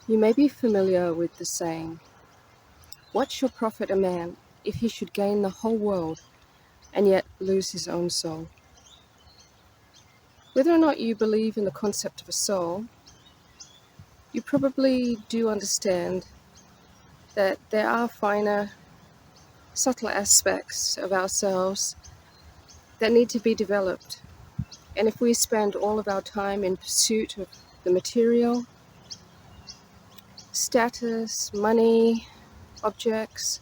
You may be familiar with the saying, "What shall profit a man if he should gain the whole world and yet lose his own soul?" Whether or not you believe in the concept of a soul, you probably do understand that there are finer, subtle aspects of ourselves that need to be developed. And if we spend all of our time in pursuit of the material, status, money, objects,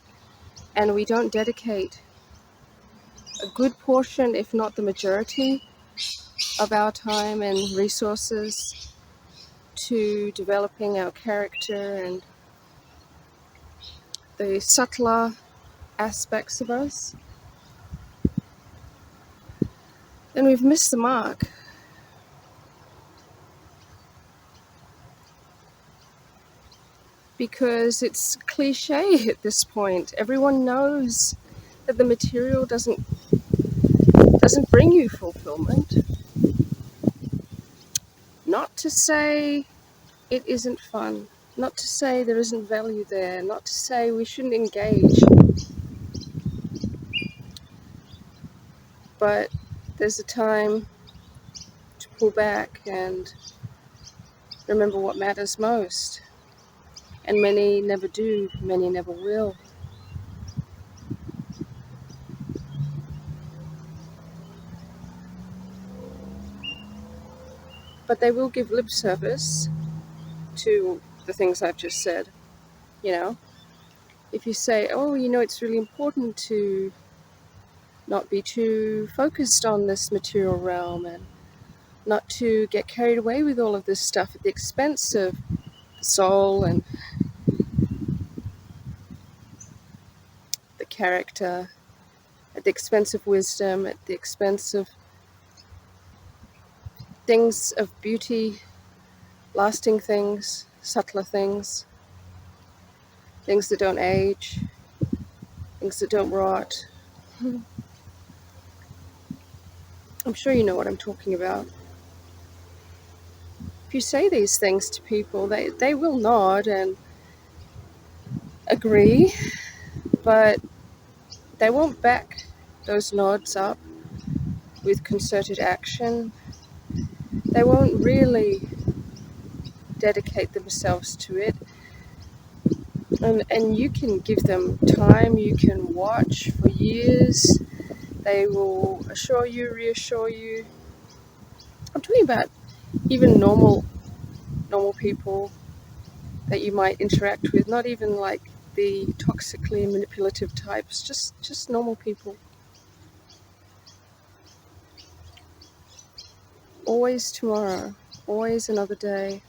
and we don't dedicate a good portion, if not the majority, of our time and resources to developing our character and the subtler aspects of us, then we've missed the mark. Because it's cliche at this point. Everyone knows that the material doesn't bring you fulfillment. Not to say it isn't fun, not to say there isn't value there, not to say we shouldn't engage, but there's a time to pull back and remember what matters most. And many never do, many never will. But they will give lip service to the things I've just said. You know, if you say, oh, it's really important to not be too focused on this material realm and not to get carried away with all of this stuff at the expense of the soul and the character, at the expense of wisdom, at the expense of things of beauty, lasting things, subtler things, things that don't age, things that don't rot. I'm sure you know what I'm talking about. If you say these things to people, they will nod and agree, but they won't back those nods up with concerted action. They won't really dedicate themselves to it. And you can give them time, you can watch for years. They will assure you, reassure you. I'm talking about even normal people that you might interact with, not even like the toxically manipulative types, just normal people. Always tomorrow, always another day.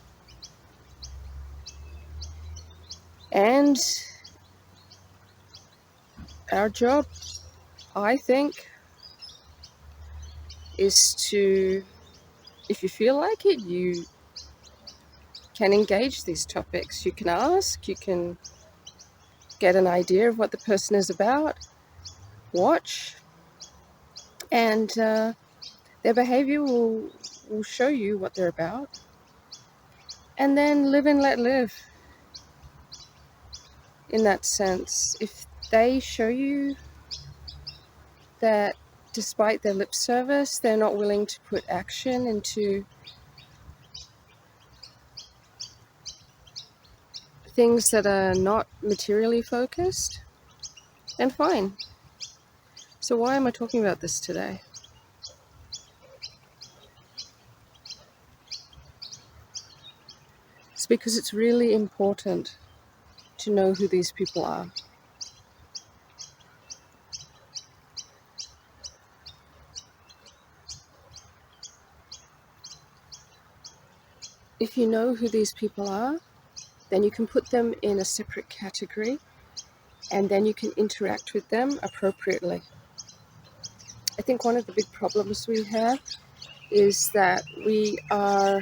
And our job, I think, is to, if you feel like it, you can engage these topics. You can ask, you can get an idea of what the person is about, watch, and their behavior will show you what they're about. And then live and let live in that sense. If they show you that despite their lip service, they're not willing to put action into things that are not materially focused, then fine. So why am I talking about this today? It's because it's really important to know who these people are. If you know who these people are, then you can put them in a separate category and then you can interact with them appropriately. I think one of the big problems we have is that we are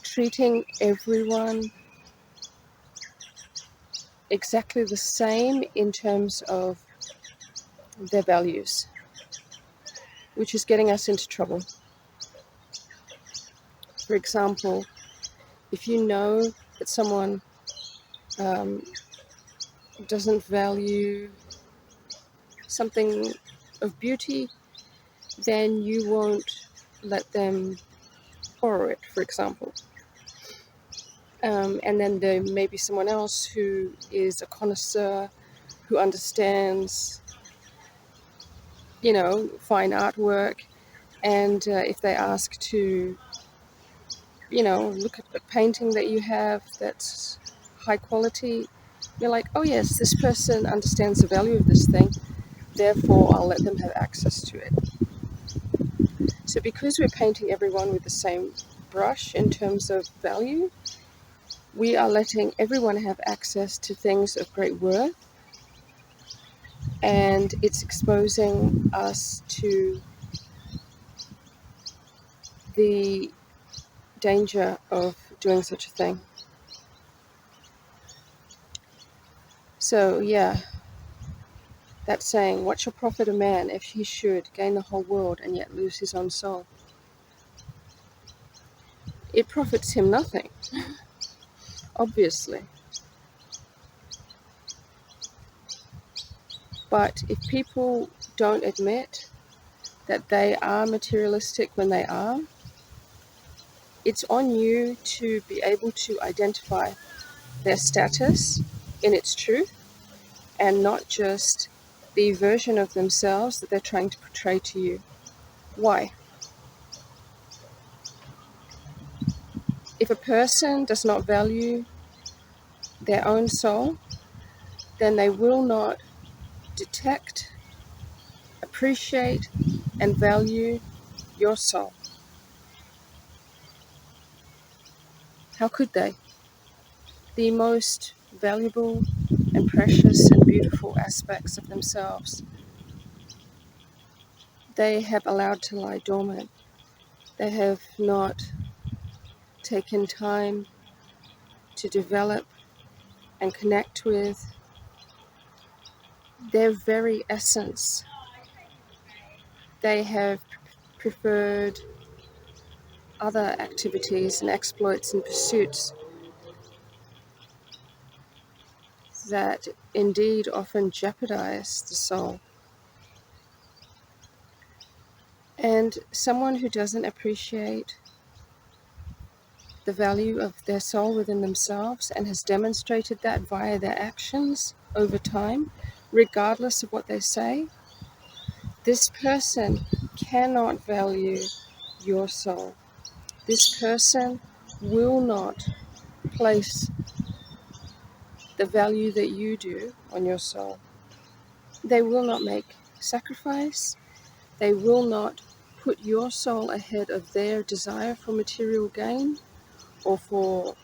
treating everyone exactly the same in terms of their values, which is getting us into trouble. For example, if you know that someone um, doesn't value something of beauty, then you won't let them borrow it, for example. And then there may be someone else who is a connoisseur, who understands, fine artwork. And if they ask to, look at a painting that you have that's high quality, you're like, oh yes, this person understands the value of this thing, therefore I'll let them have access to it. So because we're painting everyone with the same brush in terms of value, we are letting everyone have access to things of great worth, and it's exposing us to the danger of doing such a thing. So yeah, that saying, what shall profit a man if he should gain the whole world and yet lose his own soul? It profits him nothing, obviously. But if people don't admit that they are materialistic when they are, it's on you to be able to identify their status in its truth and not just the version of themselves that they're trying to portray to you. Why? If a person does not value their own soul, then they will not detect, appreciate, and value your soul. How could they? The most valuable and precious and beautiful aspects of themselves, they have allowed to lie dormant. They have not taken time to develop and connect with their very essence. They have preferred other activities and exploits and pursuits that indeed often jeopardize the soul. And someone who doesn't appreciate the value of their soul within themselves and has demonstrated that via their actions over time, regardless of what they say, this person cannot value your soul. This person will not place the value that you do on your soul. They will not make sacrifice. They will not put your soul ahead of their desire for material gain or for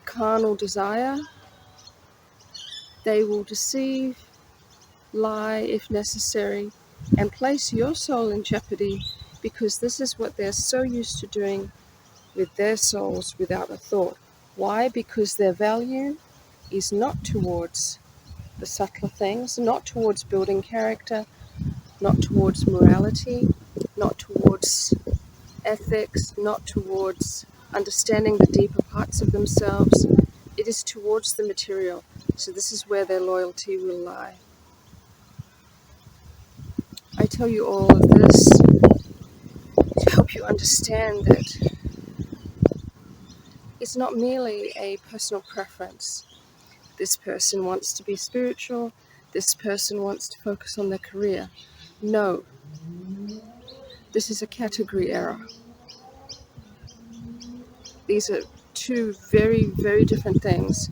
carnal desire. They will deceive, lie if necessary, and place your soul in jeopardy because this is what they're so used to doing with their souls without a thought. Why? Because their value is not towards the subtler things, not towards building character, not towards morality, not towards ethics, not towards understanding the deeper parts of themselves. It is towards the material. So this is where their loyalty will lie. I tell you all of this to help you understand that it's not merely a personal preference. This person wants to be spiritual. This person wants to focus on their career. No, this is a category error. These are two very, very different things.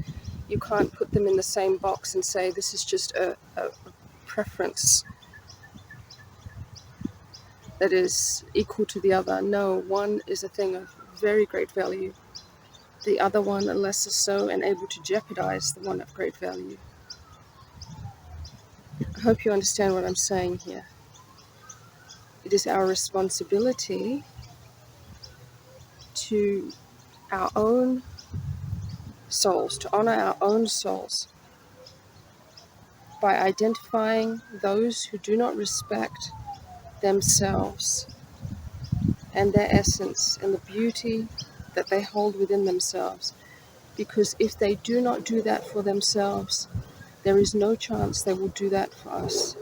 You can't put them in the same box and say this is just a preference that is equal to the other. No, one is a thing of very great value. The other one lesser so and able to jeopardize the one of great value. I hope you understand what I'm saying here. It is our responsibility to our own souls, to honor our own souls by identifying those who do not respect themselves and their essence and the beauty that they hold within themselves. Because if they do not do that for themselves, there is no chance they will do that for us.